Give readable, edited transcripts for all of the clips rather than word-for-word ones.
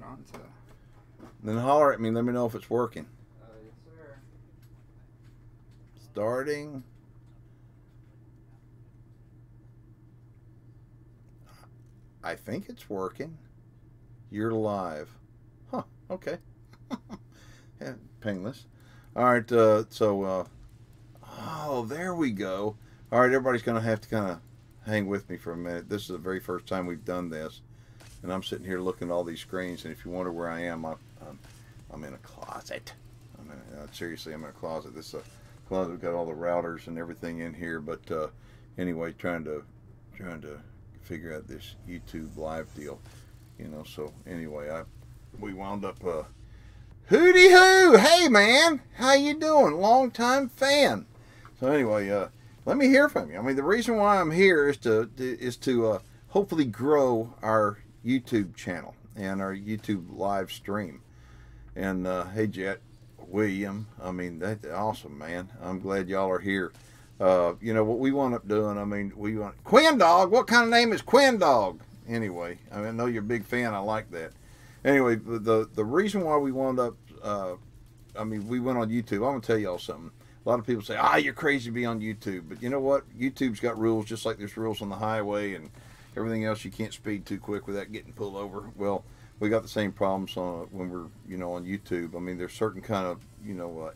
it on to. Then holler at me and let me know if it's working. Yes, sir. Starting. I think it's working. You're live. Huh, okay. Yeah, painless. All right, oh, there we go. All right, everybody's going to have to kind of hang with me for a minute. This is the very first time we've done this. And I'm sitting here looking at all these screens, and if you wonder where I am, I'm in a closet. Seriously, I'm in a closet. This is a closet. We've got all the routers and everything in here, but anyway, trying to figure out this YouTube live deal, So anyway, we wound up. Hooty hoo! Hey man, how you doing? Long time fan. So anyway, let me hear from you. I mean, the reason why I'm here is to hopefully grow our YouTube channel and our YouTube live stream. And hey, Jet, William, I mean, that's awesome, man. I'm glad y'all are here. What we wound up doing, I mean, we want Quinn Dog. What kind of name is Quinn Dog? Anyway, I know you're a big fan. I like that. Anyway, the reason why we wound up, we went on YouTube. I'm gonna tell y'all something. A lot of people say, you're crazy to be on YouTube. But you know what? YouTube's got rules just like there's rules on the highway and everything else. You can't speed too quick without getting pulled over. Well, we got the same problems when we're, on YouTube. I mean, there's certain kind of,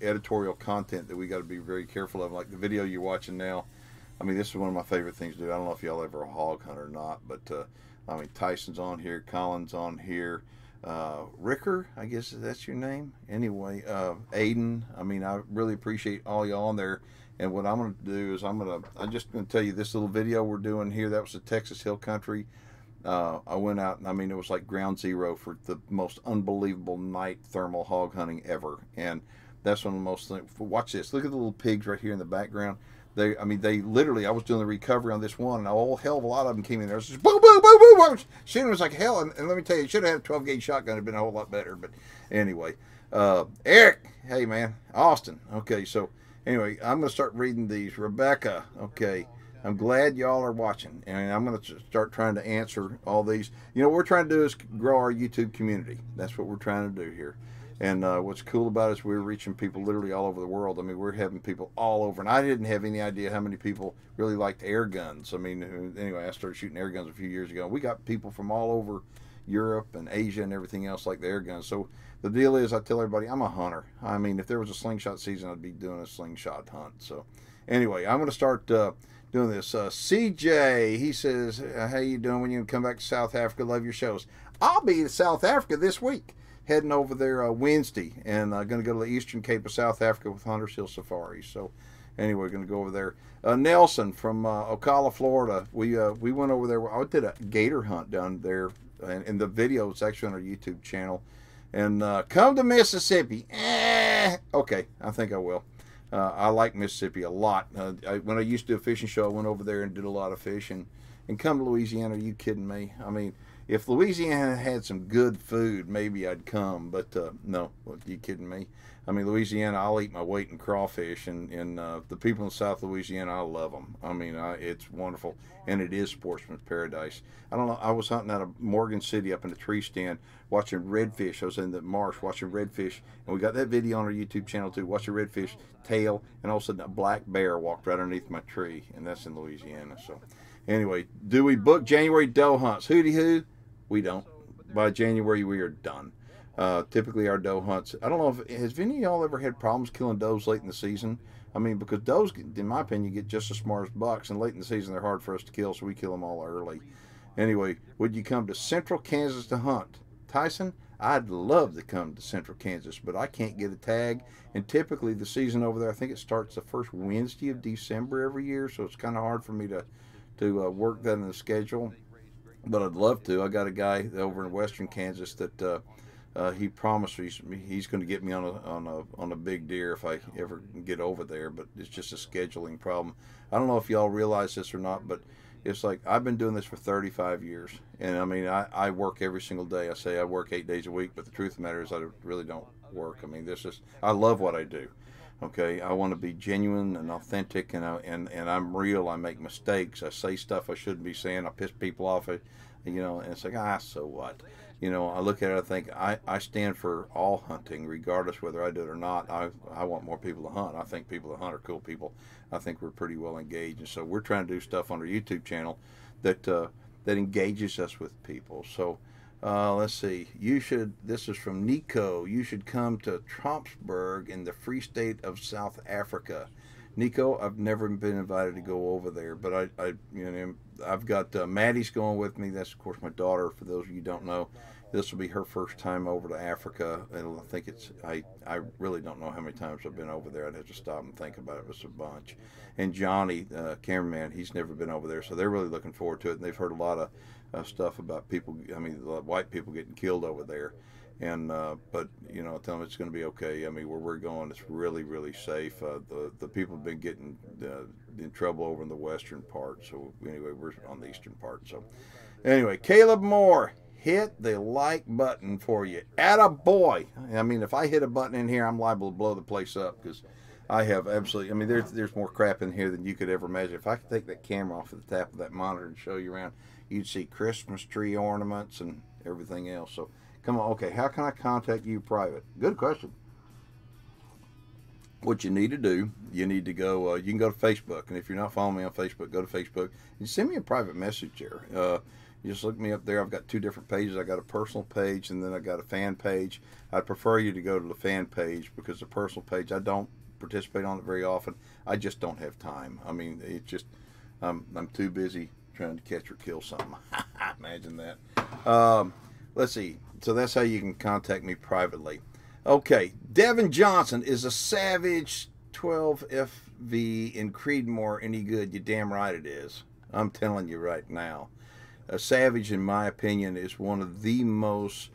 editorial content that we got to be very careful of. Like the video you're watching now. I mean, this is one of my favorite things to do. I don't know if y'all ever a hog hunter or not, but Tyson's on here, Colin's on here. Ricker, I guess that's your name. Anyway, Aiden, I mean, I really appreciate all y'all on there. And what I'm going to do is I'm just going to tell you this little video we're doing here. That was the Texas Hill Country. I went out and I mean, it was like ground zero for the most unbelievable night thermal hog hunting ever. And that's one of the most things. Watch this. Look at the little pigs right here in the background. They literally, I was doing the recovery on this one, and a whole hell of a lot of them came in there. It was just boom, boom, boom, boom. I was shooting, it was like hell. And let me tell you, should have had a 12 gauge shotgun. It'd been a whole lot better. But anyway, Eric, hey man, Austin. Okay, so anyway, I'm gonna start reading these. Rebecca, okay. I'm glad y'all are watching, and I'm going to start trying to answer all these. What we're trying to do is grow our YouTube community. That's what we're trying to do here. And what's cool about it is we're reaching people literally all over the world. I mean, we're having people all over, and I didn't have any idea how many people really liked air guns. I mean, anyway, I started shooting air guns a few years ago. We got people from all over Europe and Asia and everything else like the air guns. So the deal is, I tell everybody, I'm a hunter. I mean, if there was a slingshot season, I'd be doing a slingshot hunt. So anyway, I'm going to start doing this. CJ, he says, how you doing when you come back to South Africa? Love your shows. I'll be in South Africa this week, heading over there Wednesday, and going to go to the Eastern Cape of South Africa with Hunter's Hill Safari. So anyway, we're going to go over there. Nelson from Ocala, Florida. We went over there. I did a gator hunt down there, and the video is actually on our YouTube channel. And come to Mississippi. Okay, I think I will. I like Mississippi a lot. When I used to do a fishing show, I went over there and did a lot of fishing. And come to Louisiana, are you kidding me? I mean, if Louisiana had some good food, maybe I'd come. But no, are you kidding me? I mean, Louisiana, I'll eat my weight in crawfish. And the people in South Louisiana, I love them. I mean, it's wonderful. And it is sportsman's paradise. I don't know. I was hunting out of Morgan City up in the tree stand, watching redfish. I was in the marsh watching redfish. And we got that video on our YouTube channel, too. Watching redfish tail. And all of a sudden, a black bear walked right underneath my tree. And that's in Louisiana. So anyway, do we book January doe hunts? Hooty hoo. We don't. By January, we are done. Typically, our doe hunts, I don't know if, has any of y'all ever had problems killing does late in the season? I mean, because does, in my opinion, get just as smart as bucks, and late in the season, they're hard for us to kill, so we kill them all early. Anyway, would you come to Central Kansas to hunt? Tyson, I'd love to come to Central Kansas, but I can't get a tag, and typically the season over there, I think it starts the first Wednesday of December every year, so it's kind of hard for me to work that in the schedule. But I'd love to. I got a guy over in western Kansas that he promised he's going to get me on a big deer if I ever get over there. But it's just a scheduling problem. I don't know if y'all realize this or not, but it's like I've been doing this for 35 years, and I mean I work every single day. I say I work 8 days a week, but the truth of the matter is I really don't work. I mean I love what I do. Okay, I want to be genuine and authentic, and I'm real. I make mistakes. I say stuff I shouldn't be saying. I piss people off. And it's like, so what? You know, I look at it, I think I stand for all hunting, regardless whether I do it or not. I want more people to hunt. I think people that hunt are cool people. I think we're pretty well engaged, and so we're trying to do stuff on our YouTube channel that that engages us with people. So let's see. You should. This is from Nico. You should come to Trompsburg in the Free State of South Africa. Nico, I've never been invited to go over there, but you know, I've got Maddie's going with me. That's of course my daughter. For those of you who don't know, this will be her first time over to Africa, and I think it's I really don't know how many times I've been over there. I'd have to stop and think about it. It's a bunch. And Johnny, cameraman, he's never been over there, so they're really looking forward to it. And they've heard a lot of stuff about people. I mean, white people getting killed over there. And but you know, tell them it's going to be okay. I mean, where we're going, it's really, really safe. The people have been getting in trouble over in the western part. So anyway, we're on the eastern part. So anyway, Caleb Moore, hit the like button for you. Atta boy. I mean, if I hit a button in here, I'm liable to blow the place up because I have absolutely. I mean, there's more crap in here than you could ever imagine. If I could take that camera off of the top of that monitor and show you around, you'd see Christmas tree ornaments and everything else. So. Come on, okay, how can I contact you private? Good question. What you need to do, you need to go, you can go to Facebook, and if you're not following me on Facebook, go to Facebook and send me a private message there. You just look me up there. I've got two different pages. I got a personal page, and then I got a fan page. I'd prefer you to go to the fan page because the personal page, I don't participate on it very often. I just don't have time. I mean, it's just, I'm too busy trying to catch or kill something. Imagine that. Let's see. So that's how you can contact me privately. Okay, Devin Johnson, is a Savage 12FV in Creedmoor any good? You damn right it is. I'm telling you right now. A Savage, in my opinion, is one of the most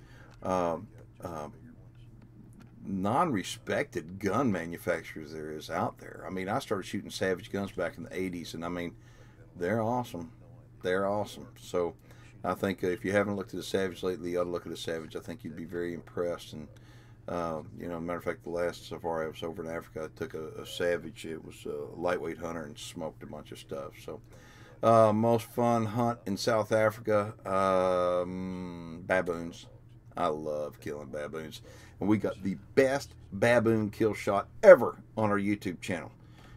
non-respected gun manufacturers there is out there. I mean, I started shooting Savage guns back in the 80s, and I mean, they're awesome. They're awesome. So I think if you haven't looked at a Savage lately, you ought to look at a Savage. I think you'd be very impressed. And you know, matter of fact, the last safari I was over in Africa, I took a Savage. It was a lightweight hunter and smoked a bunch of stuff. So most fun hunt in South Africa, baboons. I love killing baboons, and we got the best baboon kill shot ever on our YouTube channel.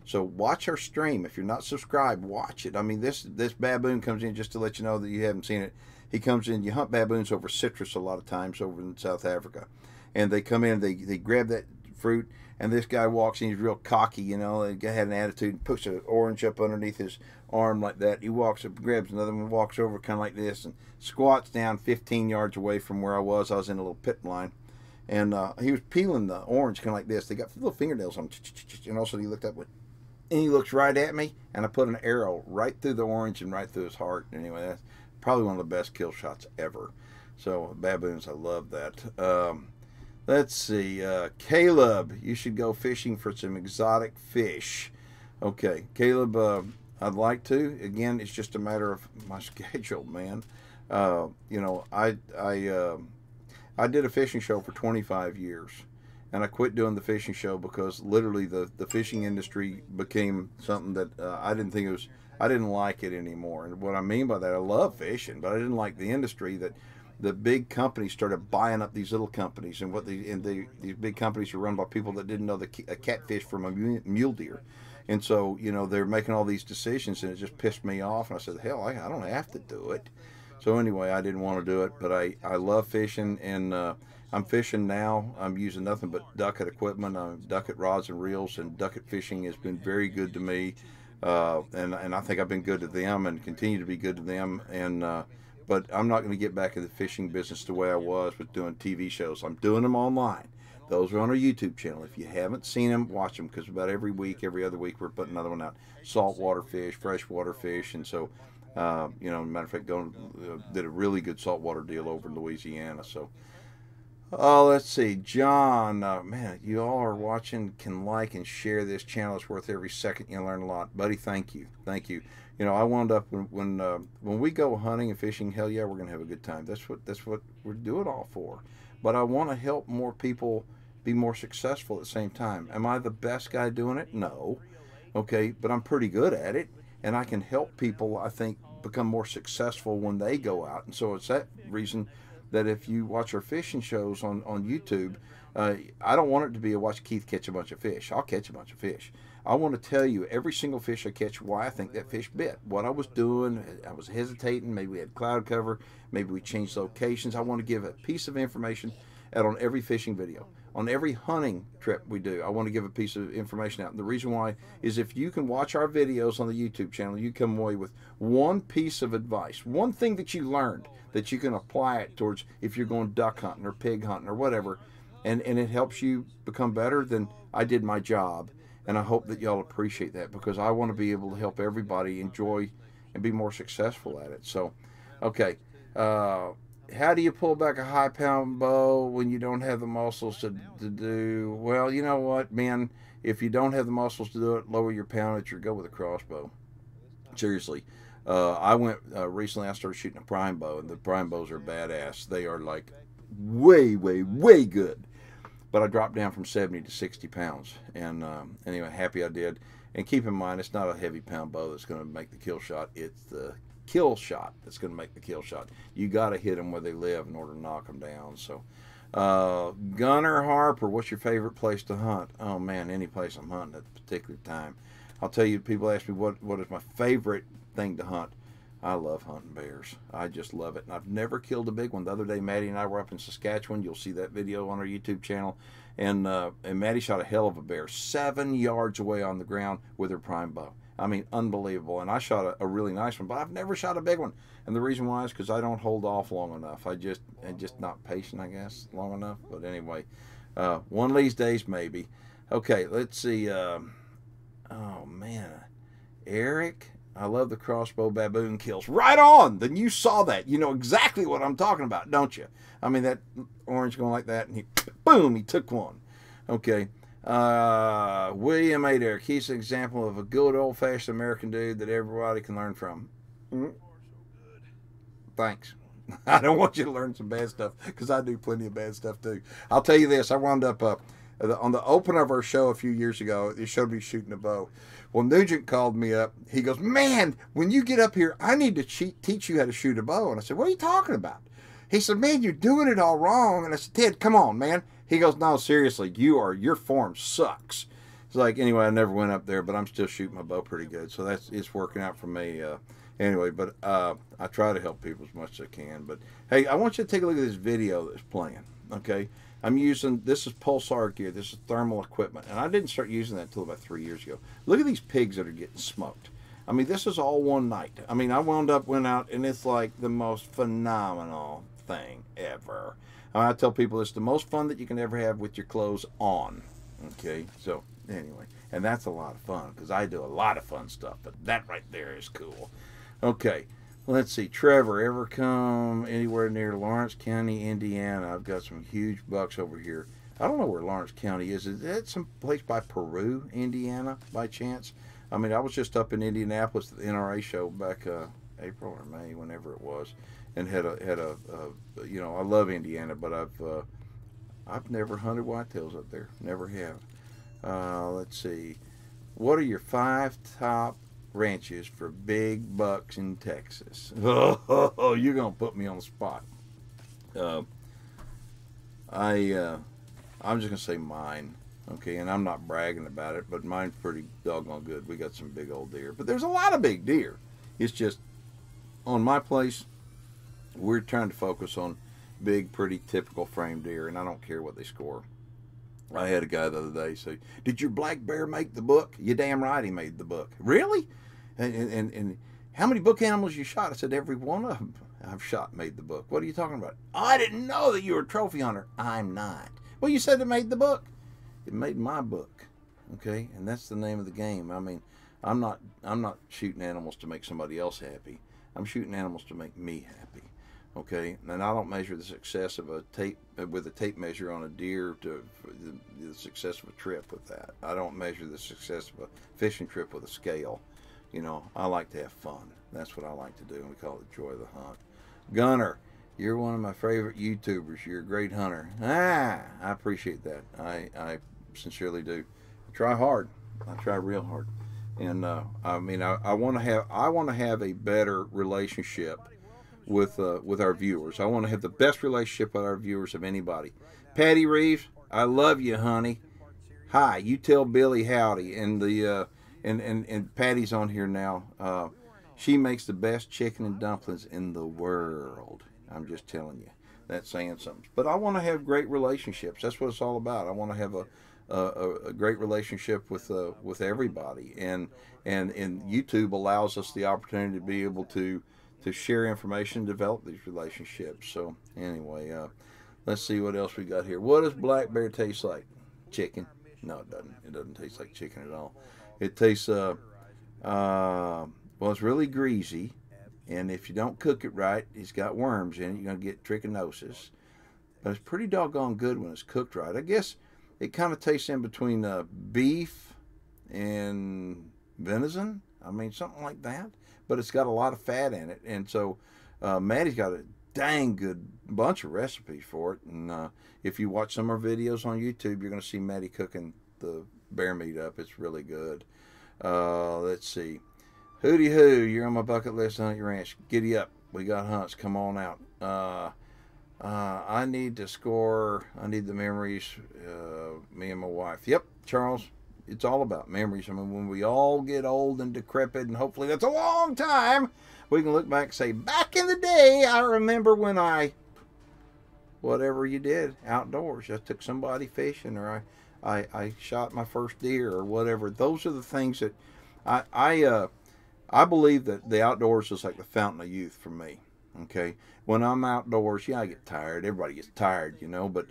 So watch our stream. If you're not subscribed, watch it. I mean, this baboon comes in, just to let you know that you haven't seen it. He comes in. You hunt baboons over citrus a lot of times over in South Africa, and they come in. They grab that fruit, and this guy walks in. He's real cocky, you know. He had an attitude and puts an orange up underneath his arm like that. He walks up, grabs another one, walks over kind of like this, and squats down 15 yards away from where I was. I was in a little pit line. And he was peeling the orange kind of like this. They got little fingernails on, and also he looked up with. And he looks right at me, and I put an arrow right through the orange and right through his heart. Anyway, that's probably one of the best kill shots ever. So, baboons, I love that. Let's see. Caleb, you should go fishing for some exotic fish. Okay, Caleb, I'd like to. Again, it's just a matter of my schedule, man. You know, I did a fishing show for 25 years. And I quit doing the fishing show because literally the fishing industry became something that I didn't like it anymore. And what I mean by that, I love fishing, but I didn't like the industry that the big companies started buying up these little companies, and these big companies are run by people that didn't know a catfish from a mule deer. And so, you know, they're making all these decisions, and it just pissed me off. And I said, hell, I don't have to do it. So anyway, I didn't want to do it, but I love fishing, and I'm fishing now. I'm using nothing but ducket equipment, ducket rods and reels, and ducket fishing has been very good to me. And I think I've been good to them and continue to be good to them. And but I'm not going to get back in the fishing business the way I was with doing TV shows. I'm doing them online. Those are on our YouTube channel. If you haven't seen them, watch them, because about every week, every other week, we're putting another one out. Saltwater fish, freshwater fish, and so, you know, matter of fact, did a really good saltwater deal over in Louisiana. So. Oh, let's see, John. Man, you all are watching. Can like and share this channel. It's worth every second. You learn a lot, buddy. Thank you, thank you. You know, I wound up when we go hunting and fishing. Hell yeah, we're gonna have a good time. That's what we do it all for. But I want to help more people be more successful at the same time. Am I the best guy doing it? No. Okay, but I'm pretty good at it, and I can help people, I think, become more successful when they go out. And so it's that reason that if you watch our fishing shows on YouTube, I don't want it to be a watch Keith catch a bunch of fish. I'll catch a bunch of fish. I want to tell you every single fish I catch, why I think that fish bit, what I was doing. I was hesitating. Maybe we had cloud cover. Maybe we changed locations. I want to give a piece of information out on every fishing video. On every hunting trip we do, I want to give a piece of information out. And the reason why is if you can watch our videos on the YouTube channel, you come away with one piece of advice, one thing that you learned that you can apply it towards if you're going duck hunting or pig hunting or whatever, and it helps you become better, then I did my job. And I hope that y'all appreciate that, because I want to be able to help everybody enjoy and be more successful at it. So, okay. How do you pull back a high pound bow when you don't have the muscles to do? Well, you know what, man? If you don't have the muscles to do it, lower your poundage or go with a crossbow. Seriously. I went recently, I started shooting a prime bow, and the prime bows are badass. They are like way, way, way good. But I dropped down from 70 to 60 pounds. And anyway, happy I did. And keep in mind, it's not a heavy pound bow that's going to make the kill shot. It's the kill shot that's going to make the kill shot. You got to hit them where they live in order to knock them down. So, Gunner Harper, what's your favorite place to hunt? Oh, man, any place I'm hunting at a particular time. I'll tell you, people ask me what is my favorite thing to hunt. I love hunting bears. I just love it. And I've never killed a big one. The other day, Maddie and I were up in Saskatchewan. You'll see that video on our YouTube channel. And Maddie shot a hell of a bear 7 yards away on the ground with her prime bow. I mean, unbelievable. And I shot a really nice one, but I've never shot a big one. And the reason why is because I don't hold off long enough. I'm just not patient, I guess, long enough. But anyway, one of these days, maybe. Okay, let's see. Oh, man. Eric, I love the crossbow baboon kills. Right on! Then you saw that. You know exactly what I'm talking about, don't you? I mean, that orange going like that, and he, boom, he took one. Okay. William A. Derrick, he's an example of a good old-fashioned American dude that everybody can learn from. Thanks. I don't want you to learn some bad stuff, because I do plenty of bad stuff too. I'll tell you this, I wound up on the open of our show a few years ago, they showed me shooting a bow. Well, Nugent called me up. He goes, man, when you get up here, I need to teach you how to shoot a bow. And I said, what are you talking about? He said, man, you're doing it all wrong. And I said, Ted, come on, man. He goes, no, seriously, your form sucks. It's like, anyway, I never went up there, but I'm still shooting my bow pretty good. So it's working out for me. Anyway, but I try to help people as much as I can. But, hey, I want you to take a look at this video that's playing, okay? I'm using, this is Pulsar gear. This is thermal equipment. And I didn't start using that until about 3 years ago. Look at these pigs that are getting smoked. I mean, this is all one night. I mean, I went out, and it's like the most phenomenal thing ever. I tell people it's the most fun that you can ever have with your clothes on. Okay, so anyway, and that's a lot of fun because I do a lot of fun stuff, but that right there is cool. Okay, let's see. Trevor, ever come anywhere near Lawrence County, Indiana? I've got some huge bucks over here. I don't know where Lawrence County is. Is that some place by Peru, Indiana, by chance? I mean, I was just up in Indianapolis at the NRA show back April or May, whenever it was, and had a you know, I love Indiana, but I've never hunted whitetails up there. Never have. Let's see. What are your 5 top ranches for big bucks in Texas? Oh, you're gonna put me on the spot. I'm just gonna say mine. Okay, and I'm not bragging about it, but mine's pretty doggone good. We got some big old deer, but there's a lot of big deer. It's just on my place, we're trying to focus on big, pretty, typical frame deer, and I don't care what they score. I had a guy the other day say, "Did your black bear make the book?" You damn right he made the book. Really? And how many book animals you shot? I said, every one of them I've shot made the book. What are you talking about? Oh, I didn't know that you were a trophy hunter. I'm not. Well, you said it made the book. It made my book. Okay, and that's the name of the game. I mean, I'm not shooting animals to make somebody else happy. I'm shooting animals to make me happy. Okay, and I don't measure the success of a tape with a tape measure on a deer to the success of a trip with that. I don't measure the success of a fishing trip with a scale. You know, I like to have fun. That's what I like to do, and we call it the joy of the hunt. Gunner, you're one of my favorite YouTubers. You're a great hunter. I appreciate that. I sincerely do. I try hard. I try real hard. And I mean, I want to have a better relationship with our viewers. I want to have the best relationship with our viewers of anybody. Patty Reeves, I love you, honey. Hi, you tell Billy howdy. And the and Patty's on here now. She makes the best chicken and dumplings in the world. I'm just telling you. That's saying something. But I want to have great relationships. That's what it's all about. I want to have a great relationship with everybody. And YouTube allows us the opportunity to be able to share information and develop these relationships. So anyway, let's see what else we got here. What does black bear taste like? Chicken. No, it doesn't. It doesn't taste like chicken at all. It tastes, well, it's really greasy. And if you don't cook it right, it's got worms in it. You're going to get trichinosis. But it's pretty doggone good when it's cooked right. I guess it kind of tastes in between beef and venison. I mean, something like that. But it's got a lot of fat in it. And so Maddie's got a dang good bunch of recipes for it. And if you watch some of our videos on YouTube, you're going to see Maddie cooking the bear meat up. It's really good. Let's see. Hooty hoo, you're on my bucket list to hunt your ranch. Giddy up. We got hunts. Come on out. I need to score. I need the memories. Me and my wife. Yep, Charles. It's all about memories. I mean, when we all get old and decrepit, and hopefully that's a long time, we can look back and say, back in the day, I remember when whatever you did outdoors. I took somebody fishing, or I shot my first deer, or whatever. Those are the things that I believe that the outdoors is like the fountain of youth for me. Okay, when I'm outdoors, I get tired. Everybody gets tired, but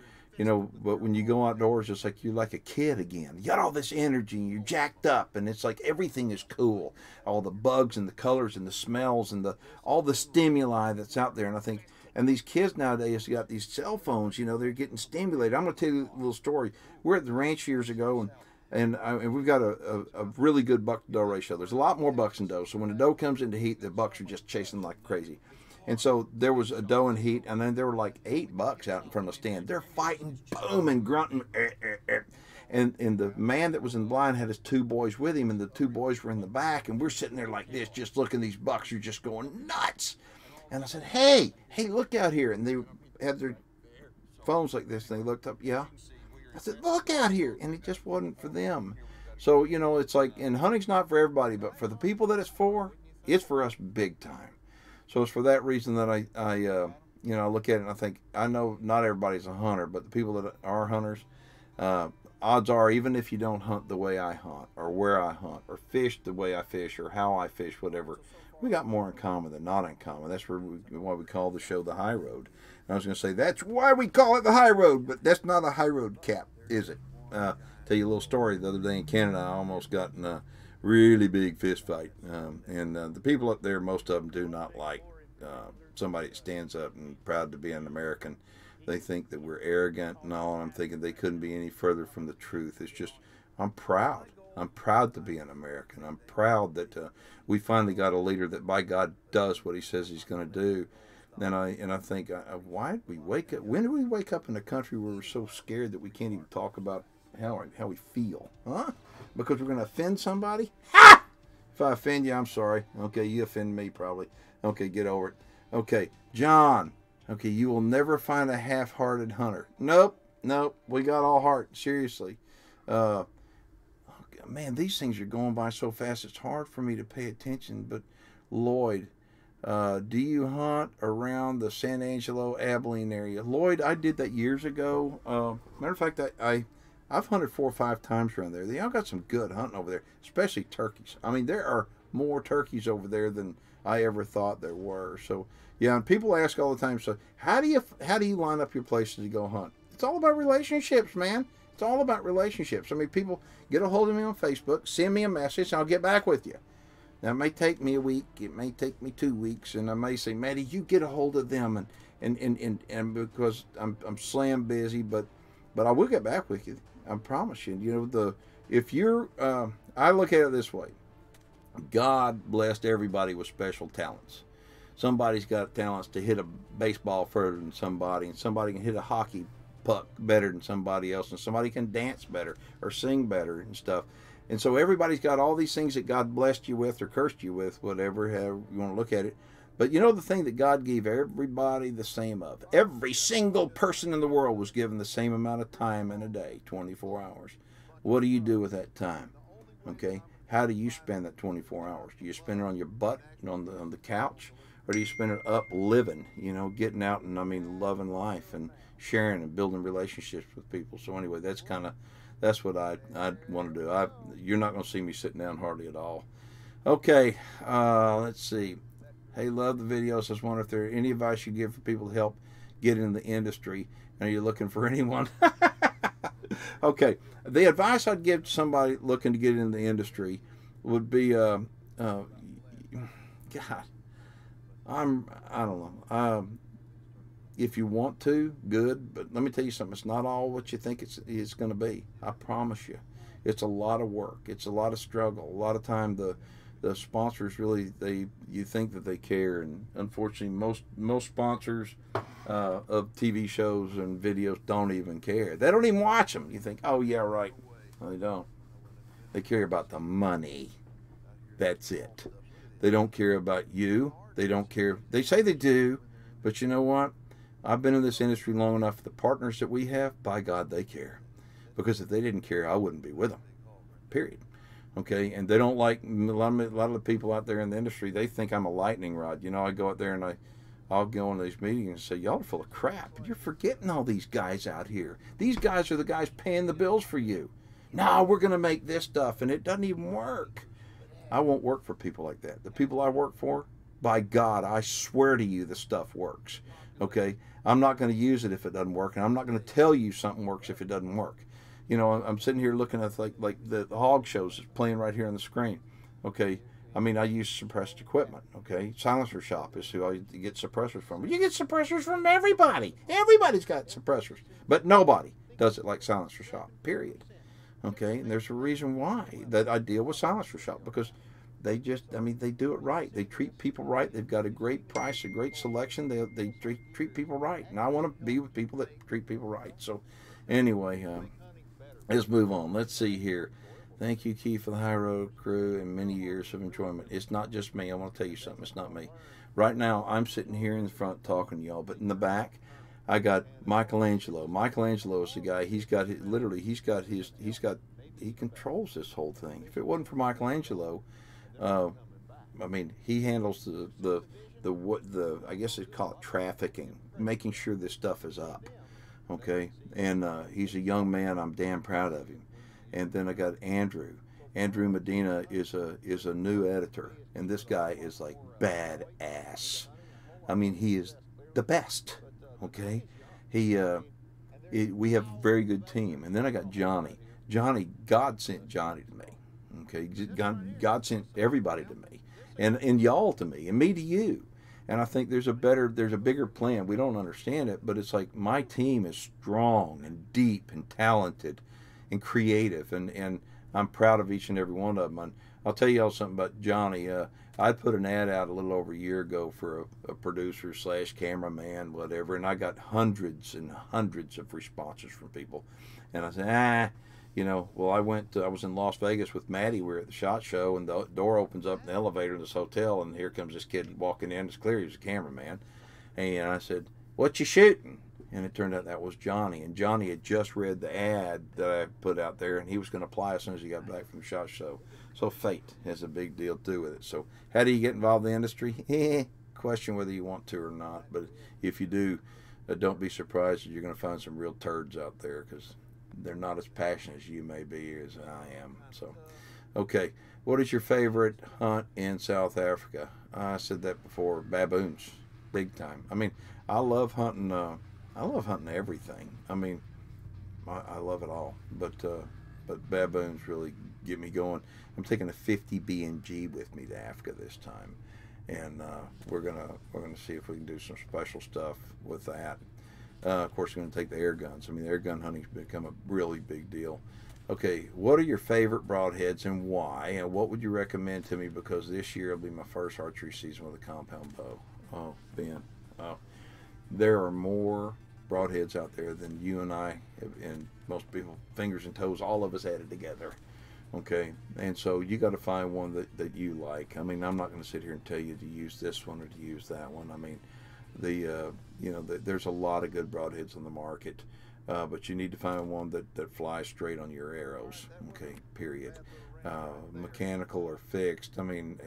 when you go outdoors, it's like you're like a kid again. You got all this energy, and you're jacked up, and it's like everything is cool. All the bugs and the colors and the smells and all the stimuli that's out there. And I think, and these kids nowadays got these cell phones. They're getting stimulated. I'm going to tell you a little story. We're at the ranch years ago, and we've got a really good buck to doe ratio. There's a lot more bucks than does. So when the doe comes into heat, the bucks are just chasing like crazy. And so there was a doe in heat, and then there were like 8 bucks out in front of the stand. They're fighting, boom, and grunting. And the man that was in the blind had his 2 boys with him, and the 2 boys were in the back, and we're sitting there like this, just looking. These bucks are just going nuts. And I said, hey, look out here. And they had their phones like this, and they looked up. Yeah. I said, look out here. And it just wasn't for them. So, it's like, and hunting's not for everybody, but for the people that it's for us big time. So it's for that reason that I look at it and I think, I know not everybody's a hunter, but the people that are hunters, odds are, even if you don't hunt the way I hunt, or where I hunt, or fish the way I fish, or how I fish, whatever, we got more in common than not in common. That's why we call the show The High Road. And I was going to say, that's why we call it The High Road, but that's not a high road cap, is it? Tell you a little story. The other day in Canada, I almost got in a really big fist fight. And the people up there, most of them do not like somebody that stands up and proud to be an American. They think that we're arrogant and all. I'm thinking they couldn't be any further from the truth. It's just, I'm proud. I'm proud to be an American. I'm proud that we finally got a leader that, by God, does what he says he's going to do. And I think, why did we wake up? When did we wake up in a country where we're so scared that we can't even talk about how we feel? Huh? Because we're going to offend somebody? Ha! If I offend you, I'm sorry. Okay, you offend me probably. Okay, get over it. Okay, John. Okay, you will never find a half-hearted hunter. Nope. We got all heart. Seriously. Man, these things are going by so fast, it's hard for me to pay attention. But Lloyd, do you hunt around the San Angelo, Abilene area? Lloyd, I did that years ago. Matter of fact, I've hunted 4 or 5 times around there. They all got some good hunting over there, especially turkeys. I mean, there are more turkeys over there than I ever thought there were. So yeah, and people ask all the time, so how do you line up your places to go hunt? It's all about relationships, man. It's all about relationships. I mean, people get a hold of me on Facebook, send me a message, and I'll get back with you. Now, it may take me a week, it may take me 2 weeks, and I may say, Maddie, you get a hold of them, and because I'm slam busy, but I will get back with you. I promise you. If you're, I look at it this way. God blessed everybody with special talents. Somebody's got talents to hit a baseball further than somebody, and somebody can hit a hockey puck better than somebody else, and somebody can dance better or sing better and stuff. And so everybody's got all these things that God blessed you with or cursed you with, whatever, however you want to look at it. But you know the thing that God gave everybody the same of? Every single person in the world was given the same amount of time in a day, 24 hours. What do you do with that time? Okay? How do you spend that 24 hours? Do you spend it on your butt, on the couch? Or do you spend it up living, getting out and, loving life and sharing and building relationships with people? So anyway, that's what I want to do. You're not going to see me sitting down hardly at all. Okay, let's see. Hey, love the videos. I was wondering if there any advice you give for people to help get in the industry. Are you looking for anyone? Okay, the advice I'd give to somebody looking to get in the industry would be, God, I don't know. If you want to, good. But let me tell you something. It's not all what you think it's going to be. I promise you. It's a lot of work. It's a lot of struggle. A lot of time the sponsors really you think that they care, and unfortunately most sponsors of TV shows and videos don't even care. They don't even watch them. You think, oh yeah, right. No, they don't. They care about the money. That's it. They don't care about you. They don't care. They say they do, but you know what? I've been in this industry long enough. The partners that we have, by God, they care. Because if they didn't care, I wouldn't be with them. Period. Okay, and they don't like a lot of the people out there in the industry. They think I'm a lightning rod. I go out there and I'll go into these meetings and say, y'all are full of crap. You're forgetting all these guys out here. These guys are the guys paying the bills for you. No, we're going to make this stuff, and it doesn't even work. I won't work for people like that. The people I work for, by God, I swear to you, the stuff works. Okay, I'm not going to use it if it doesn't work, and I'm not going to tell you something works if it doesn't work. I'm sitting here looking at like the hog shows playing right here on the screen. Okay, I use suppressed equipment. Okay, Silencer Shop is who I get suppressors from. You get suppressors from everybody. Everybody's got suppressors, but nobody does it like Silencer Shop. Period. Okay, and there's a reason why that I deal with Silencer Shop, because they just, they do it right. They treat people right. They've got a great price, a great selection. They treat people right, and I want to be with people that treat people right. So, anyway. Let's move on. Let's see here. Thank you, Keith, for the High Road crew and many years of enjoyment. It's not just me. I want to tell you something. It's not me. Right now, I'm sitting here in the front talking to y'all, but in the back, I got Michelangelo. Michelangelo is the guy. He controls this whole thing. If it wasn't for Michelangelo, he handles the I guess they call it trafficking, making sure this stuff is up. Okay, and he's a young man. I'm damn proud of him. And then I got Andrew. Andrew Medina is a new editor, and this guy is like badass. He is the best. Okay, we have a very good team. And then I got Johnny. God sent Johnny to me. Okay, God sent everybody to me, and y'all to me, and me to you. And I think there's a bigger plan. We don't understand it, but it's like my team is strong and deep and talented and creative, and I'm proud of each and every one of them. And I'll tell you all something about Johnny. I put an ad out a little over a year ago for a producer / cameraman, whatever, and I got hundreds and hundreds of responses from people. And I said, well, I was in Las Vegas with Maddie. We were at the SHOT Show, and the door opens up in the elevator in this hotel, and here comes this kid walking in. It's clear he was a cameraman. And I said, what you shooting? And it turned out that was Johnny. And Johnny had just read the ad that I put out there, and he was going to apply as soon as he got back from the SHOT Show. So fate has a big deal to do with it. So how do you get involved in the industry? Question whether you want to or not. But if you do, don't be surprised that you're going to find some real turds out there, because they're not as passionate as you may be as I am. So, okay. What is your favorite hunt in South Africa? I said that before. Baboons, big time. I love hunting. I love hunting everything. I love it all. But baboons really get me going. I'm taking a 50 B&G with me to Africa this time, and we're gonna see if we can do some special stuff with that. Of course, we're going to take the air guns. Air gun hunting's become a really big deal. Okay, what are your favorite broadheads and why? And what would you recommend to me? Because this year will be my first archery season with a compound bow. Oh, Ben. Oh, there are more broadheads out there than you and I have, and most people, fingers and toes, all of us added together. Okay, and so you got to find one that you like. I mean, I'm not going to sit here and tell you to use this one or to use that one. I mean, there's a lot of good broadheads on the market, but you need to find one that flies straight on your arrows. Okay, period. Mechanical or fixed. I mean,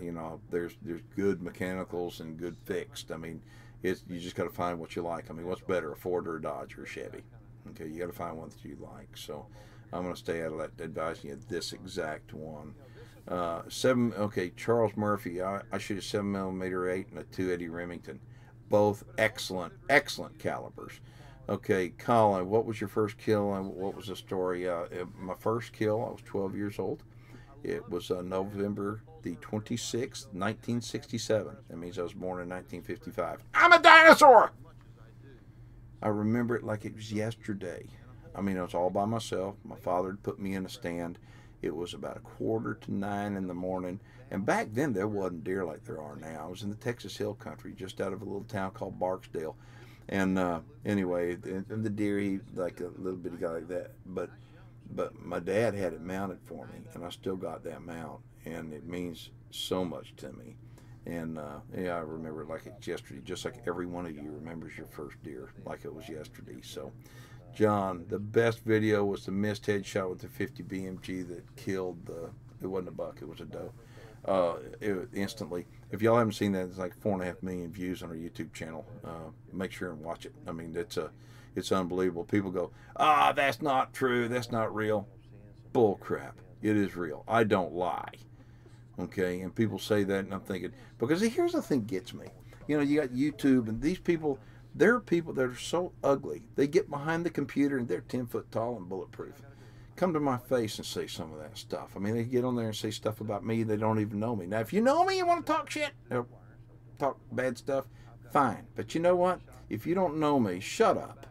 there's good mechanicals and good fixed. I mean, you just got to find what you like. I mean, what's better, a Ford or a Dodge or a Chevy? Okay, you got to find one that you like. So I'm going to stay out of that, advising you this exact one. Okay, Charles Murphy. I shoot a 7mm 8 and a 280 Remington, both excellent calibers. Okay, Colin, what was your first kill and what was the story? My first kill, I was 12 years old. It was November the 26th, 1967. That means I was born in 1955. I'm a dinosaur! I remember it like it was yesterday. I mean, I was all by myself. My father had put me in a stand. It was about 8:45 in the morning. And back then, there wasn't deer like there are now. I was in the Texas Hill Country, just out of a little town called Barksdale. And anyway, and the deer, he like a little bitty guy like that. But my dad had it mounted for me, and I still got that mount, and it means so much to me. And yeah, I remember it like it's yesterday, just like every one of you remembers your first deer like it was yesterday. So, John, the best video was the missed headshot with the 50 BMG that killed it wasn't a buck, it was a doe. Instantly. If y'all haven't seen that, it's like 4.5 million views on our YouTube channel. Make sure and watch it. I mean, it's unbelievable. People go, that's not true. That's not real. Bull crap. It is real. I don't lie. Okay, and people say that, and I'm thinking, because here's the thing gets me. You got YouTube, and these people, there are people that are so ugly. They get behind the computer, and they're 10 foot tall and bulletproof. Come to my face and say some of that stuff. I mean, they get on there and say stuff about me. They don't even know me. Now, if you know me, you want to talk shit, or talk bad stuff, fine. But you know what? If you don't know me, shut up,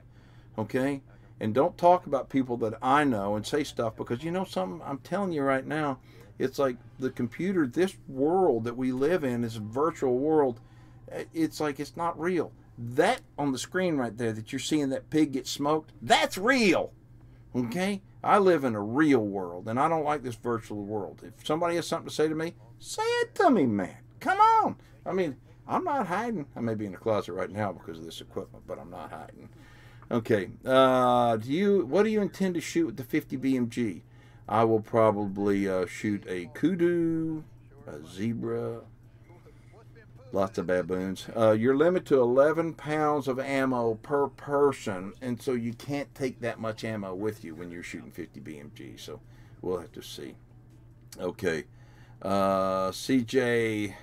okay? And don't talk about people that I know and say stuff, because you know something? I'm telling you right now, it's like the computer, this world that we live in, this virtual world, it's like it's not real. That on the screen right there that you're seeing that pig get smoked, that's real, okay? I live in a real world, and I don't like this virtual world. If somebody has something to say to me, say it to me, man. Come on. I mean, I'm not hiding. I may be in the closet right now because of this equipment, but I'm not hiding. Okay. What do you intend to shoot with the 50 BMG? I will probably shoot a kudu, a zebra, lots of baboons. You're limited to 11 pounds of ammo per person, and so you can't take that much ammo with you when you're shooting 50 BMG, so we'll have to see. Okay. CJ,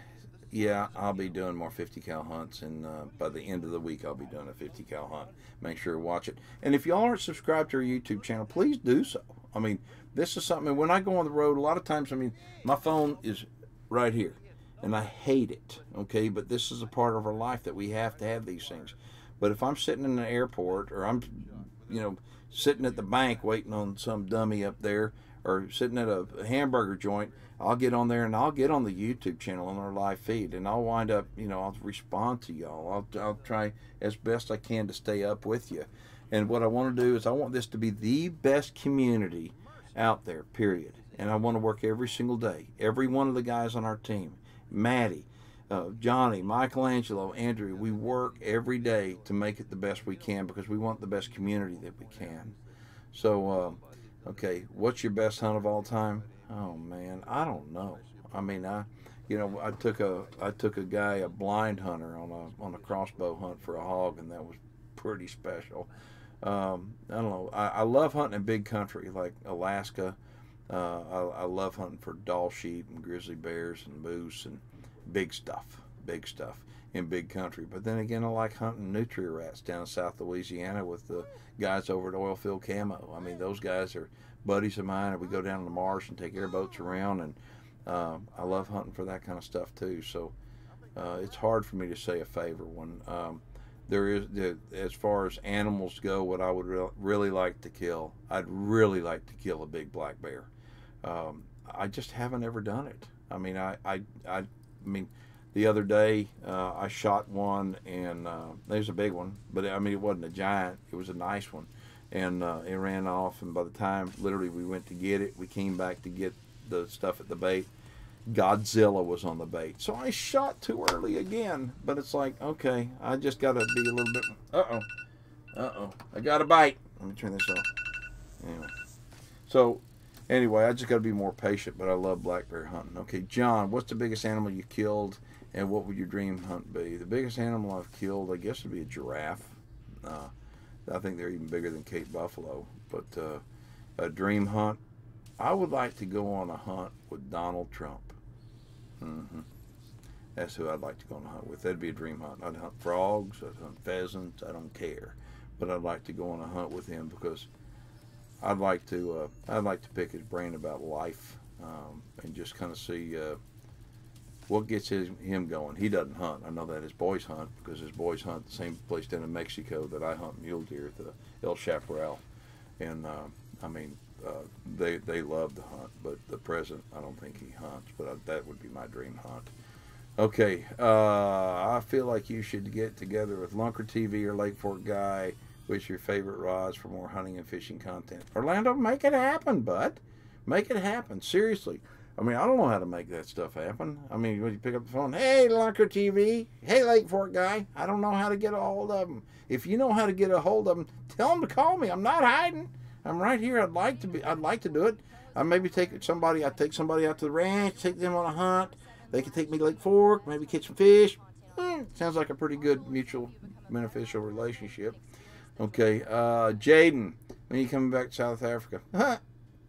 yeah, I'll be doing more 50 cal hunts, and by the end of the week, I'll be doing a 50 cal hunt. Make sure to watch it. And if y'all aren't subscribed to our YouTube channel, please do so. I mean, this is something, when I go on the road, a lot of times, I mean, my phone is right here. And I hate it, okay? But this is a part of our life that we have to have these things. But if I'm sitting in an airport, or I'm, sitting at the bank waiting on some dummy up there, or sitting at a hamburger joint, I'll get on there and I'll get on the YouTube channel on our live feed, and I'll wind up, I'll respond to y'all. I'll try as best I can to stay up with you. And what I want to do is I want this to be the best community out there, period. And I want to work every single day. Every one of the guys on our team, Maddie, Johnny, Michelangelo, Andrew, we work every day to make it the best we can because we want the best community that we can. So, okay, what's your best hunt of all time? Oh man, I don't know. I mean, I took a guy, a blind hunter, on a crossbow hunt for a hog, and that was pretty special. I don't know. I love hunting in big country like Alaska. I love hunting for doll sheep and grizzly bears and moose and big stuff in big country. But then again, I like hunting nutria rats down in South Louisiana with the guys over at Oilfield Camo. I mean, those guys are buddies of mine, and we go down to the marsh and take airboats around, and I love hunting for that kind of stuff too. So it's hard for me to say a favorite one. There is, as far as animals go, what I would really like to kill, I'd really like to kill a big black bear. I just haven't ever done it. I mean, I mean, the other day I shot one, and it was a big one, but I mean, it wasn't a giant. It was a nice one, and it ran off. And by the time literally we went to get it, we came back to get the stuff at the bait, Godzilla was on the bait. So I shot too early again. But it's like, okay, I just got to be a little bit... Uh-oh. I got a bite. Let me turn this off. Anyway. So, anyway, I just got to be more patient. But I love black bear hunting. Okay, John, what's the biggest animal you killed? And what would your dream hunt be? The biggest animal I've killed, I guess, would be a giraffe. I think they're even bigger than Cape Buffalo. But a dream hunt, I would like to go on a hunt with Donald Trump. That's who I'd like to go on a hunt with. That'd be a dream hunt. I'd hunt frogs, I'd hunt pheasants, I don't care. But I'd like to go on a hunt with him because I'd like to pick his brain about life and just kind of see what gets him going. He doesn't hunt. I know that his boys hunt because his boys hunt the same place down in Mexico that I hunt mule deer, the El Chaparral. And I mean, they love to hunt, but the president, I don't think he hunts, but that would be my dream hunt. Okay, I feel like you should get together with Lunker TV or Lake Fork Guy. Which your favorite rods for more hunting and fishing content? Orlando, make it happen, bud. Make it happen. Seriously. I mean, I don't know how to make that stuff happen. I mean, when you pick up the phone, hey, Lunker TV, hey, Lake Fork Guy, I don't know how to get a hold of them. If you know how to get a hold of them, tell them to call me. I'm not hiding. I'm right here. I'd like to do it. I maybe take somebody out to the ranch, take them on a hunt. They can take me to Lake Fork, maybe catch some fish. Sounds like a pretty good mutual beneficial relationship. Okay, Jaden, when are you coming back to South Africa?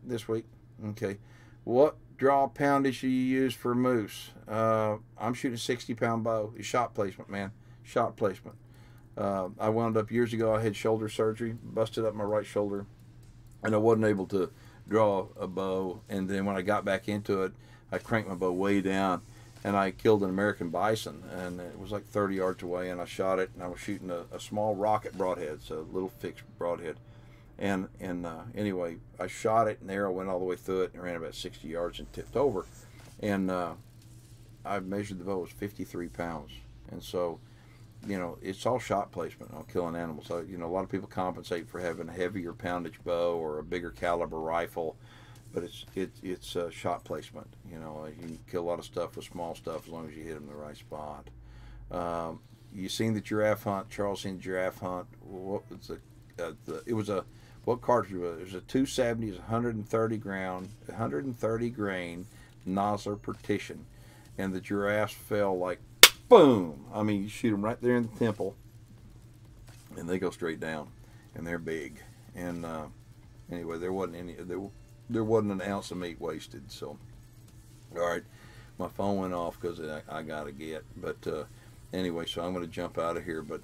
This week. Okay. What draw poundage do you use for moose? I'm shooting a 60-pound bow. It's shot placement, man. Shot placement. I wound up years ago, I had shoulder surgery, busted up my right shoulder, and I wasn't able to draw a bow. And then when I got back into it, I cranked my bow way down, and I killed an American bison, and it was like 30 yards away, and I shot it, and I was shooting a small rocket broadhead, so a little fixed broadhead. And anyway, I shot it, and the arrow went all the way through it, and ran about 60 yards and tipped over. And I measured the bow, it was 53 pounds. And so, you know, it's all shot placement on killing animals. So, you know, a lot of people compensate for having a heavier poundage bow or a bigger caliber rifle. But it's shot placement. You know, you can kill a lot of stuff with small stuff as long as you hit them in the right spot. You seen the giraffe hunt? Charles seen the giraffe hunt. What was what cartridge was it? It was a 270. It was 130 grain Nosler partition, and the giraffes fell like boom. I mean, you shoot them right there in the temple, and they go straight down, and they're big. And anyway, there wasn't an ounce of meat wasted. So, all right, my phone went off because I got to get. But anyway, so I'm going to jump out of here. But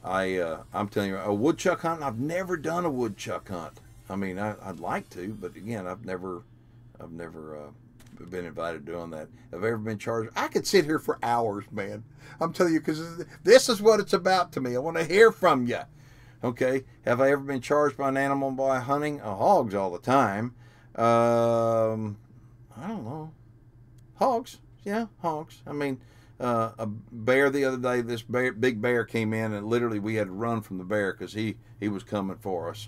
I'm telling you, a woodchuck hunt. I've never done a woodchuck hunt. I mean, I'd like to, but again, I've never been invited to doing that. Have I ever been charged? I could sit here for hours, man. I'm telling you, because this is what it's about to me. I want to hear from you. Okay, have I ever been charged by an animal by hunting? Hogs all the time. I don't know. Hogs. Yeah, hogs. I mean, a bear the other day, this big bear came in, and literally we had to run from the bear because he was coming for us.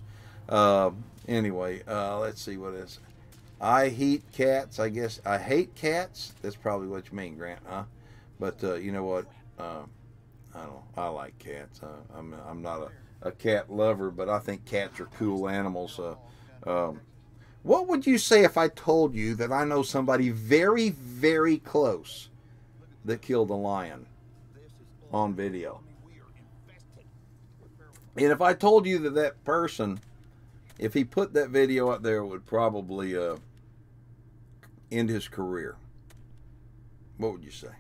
Anyway, let's see what it is. I hate cats, I guess. I hate cats. That's probably what you mean, Grant, huh? But you know what? I don't know. I like cats. I'm not a cat lover, but I think cats are cool animals. What would you say if I told you that I know somebody very, very close that killed a lion on video? And if I told you that that person, if he put that video up there, would probably end his career, what would you say?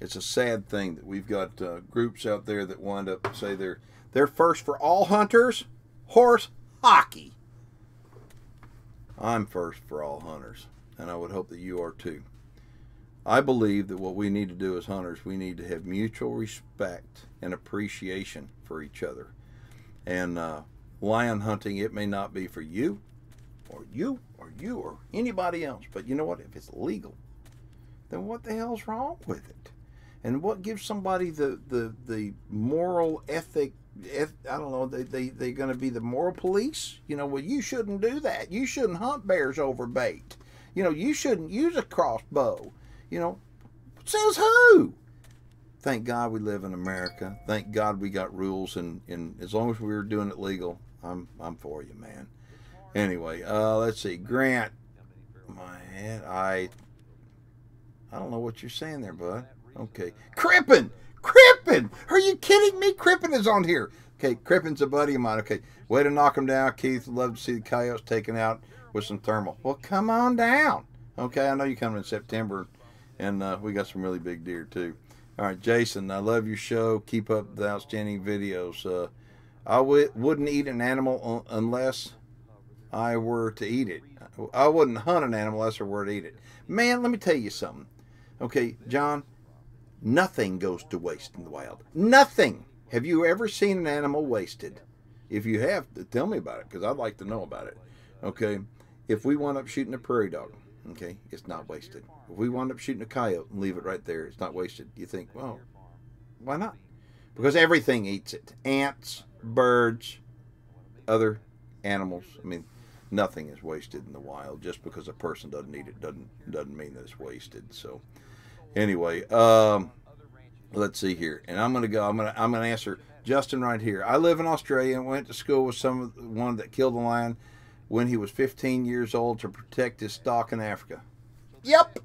It's a sad thing that we've got groups out there that wind up say they're first for all hunters, horse hockey. I'm first for all hunters, and I would hope that you are too. I believe that what we need to do as hunters, we need to have mutual respect and appreciation for each other. And lion hunting, it may not be for you or anybody else, but you know what? If it's legal, then what the hell's wrong with it? And what gives somebody the moral ethic if I don't know, they're going to be the moral police. You know, well, you shouldn't do that. You shouldn't hunt bears over bait. You know, you shouldn't use a crossbow. You know, says who? Thank God we live in America. Thank God we got rules, and as long as we're doing it legal, I'm for you, man. Anyway, let's see. Grant, my head, I don't know what you're saying there, bud. Okay. Crippen! Crippen! Are you kidding me? Crippen is on here. Okay, Crippen's a buddy of mine. Okay, way to knock him down. Keith, would love to see the coyotes taken out with some thermal. Well, come on down. Okay, I know you're coming in September, and we got some really big deer, too. All right, Jason, I love your show. Keep up the outstanding videos. I wouldn't eat an animal unless I were to eat it. I wouldn't hunt an animal unless I were to eat it. Man, let me tell you something. Okay, John, nothing goes to waste in the wild. Nothing. Have you ever seen an animal wasted? If you have, tell me about it, because I'd like to know about it. Okay, if we wind up shooting a prairie dog, okay, it's not wasted. If we wind up shooting a coyote and leave it right there, it's not wasted. You think, well, why not? Because everything eats it. Ants, birds, other animals. I mean, nothing is wasted in the wild. Just because a person doesn't eat it doesn't mean that it's wasted. So anyway, let's see here. And I'm gonna answer Justin right here. I live in Australia and went to school with one that killed a lion when he was 15 years old to protect his stock in Africa. Yep.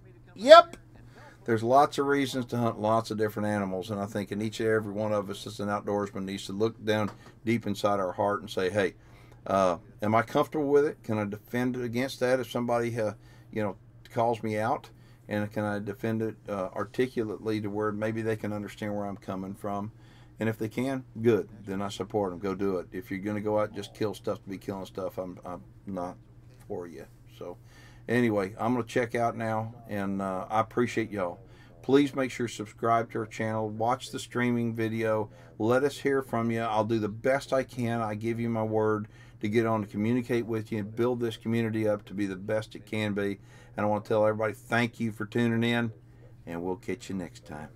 There's lots of reasons to hunt lots of different animals, and I think in each and every one of us as an outdoorsman needs to look down deep inside our heart and say, hey, am I comfortable with it? Can I defend against that if somebody calls me out? And can I defend it articulately to where maybe they can understand where I'm coming from? And if they can, good. Then I support them. Go do it. If you're going to go out and just kill stuff to be killing stuff, I'm not for you. So anyway, I'm going to check out now, and I appreciate y'all. Please make sure to subscribe to our channel. Watch the streaming video. Let us hear from you. I'll do the best I can. I give you my word to get on to communicate with you and build this community up to be the best it can be. And I want to tell everybody thank you for tuning in, and we'll catch you next time.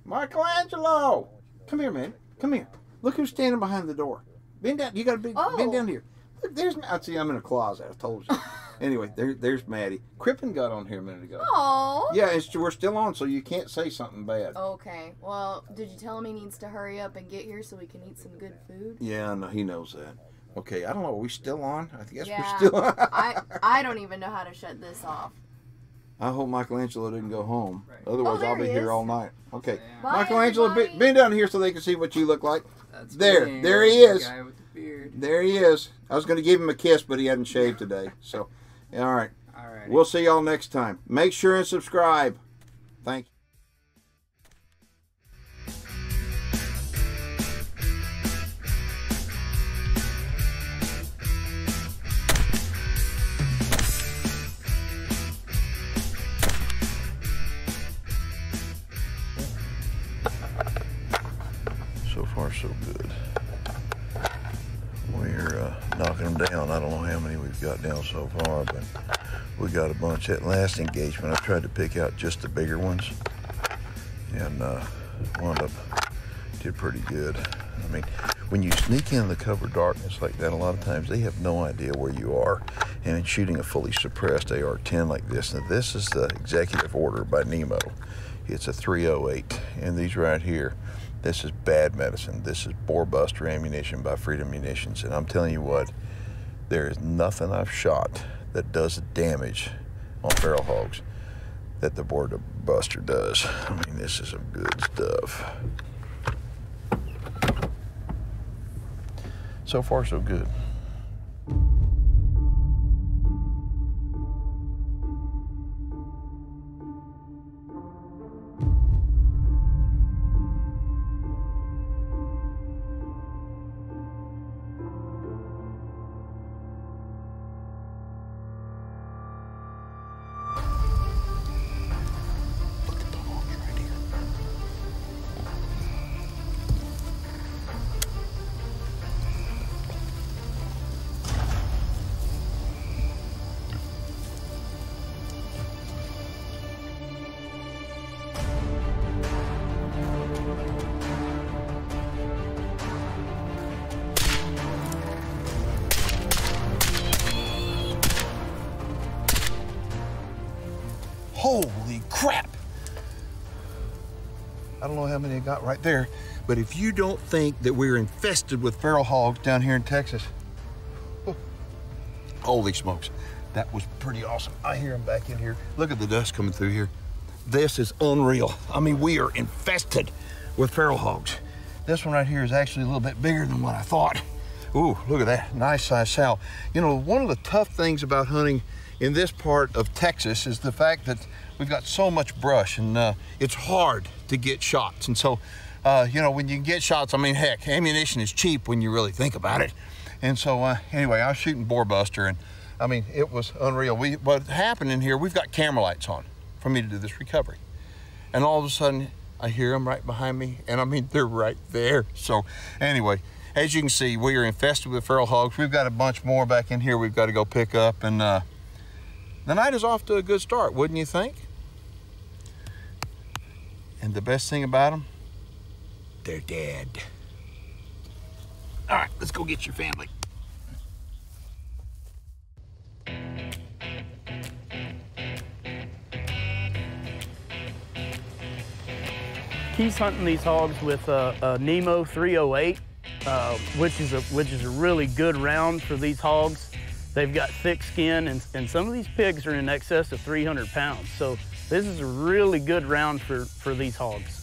Michelangelo! Come here, man. Come here. Look who's standing behind the door. Bend down. You got to bend down here. Look, there's... See, I'm in a closet. I told you. Anyway, there's Maddie. Crippen got on here a minute ago. Oh. Yeah, we're still on, so you can't say something bad. Okay. Well, did you tell him he needs to hurry up and get here so we can eat some good food? Yeah, no, he knows that. Okay, I don't know. Are we still on? I guess yeah, we're still on. I don't even know how to shut this off. I hope Michelangelo didn't go home. Otherwise, I'll be here all night. Okay. Bye, Michelangelo, bend down here so they can see what you look like. That's there me. he is. The guy with the beard. There he is. I was going to give him a kiss, but he hadn't shaved today. So, all right. Alrighty. We'll see y'all next time. Make sure and subscribe. Thank you. So far, so good. We're knocking them down. I don't know how many we've got down so far, but we got a bunch. That last engagement, I tried to pick out just the bigger ones, and wound up did pretty good. I mean, when you sneak in the cover darkness like that, a lot of times they have no idea where you are. And in shooting a fully suppressed AR-10 like this, now this is the executive order by Nemo. It's a 308, and these right here, this is bad medicine. This is bore buster ammunition by Freedom Munitions. And I'm telling you what, there is nothing I've shot that does damage on feral hogs that the bore buster does. I mean, this is some good stuff. So far, so good. Holy crap! I don't know how many I got right there, but if you don't think that we're infested with feral hogs down here in Texas, oh, holy smokes, that was pretty awesome. I hear them back in here. Look at the dust coming through here. This is unreal. I mean, we are infested with feral hogs. This one right here is actually a little bit bigger than what I thought. Ooh, look at that, nice size sow. You know, one of the tough things about hunting in this part of Texas is the fact that we've got so much brush, and it's hard to get shots. And so, you know, when you get shots, I mean, heck, ammunition is cheap when you really think about it. And so, anyway, I was shooting boar buster, and I mean, it was unreal. What happened in here, we've got camera lights on for me to do this recovery. And all of a sudden, I hear them right behind me, and I mean, they're right there. So anyway, as you can see, we are infested with feral hogs. We've got a bunch more back in here we've got to go pick up, and the night is off to a good start, wouldn't you think? And the best thing about them, they're dead. All right, let's go get your family. He's hunting these hogs with a Nemo 308, which is a really good round for these hogs. They've got thick skin, and some of these pigs are in excess of 300 pounds. So this is a really good round for these hogs.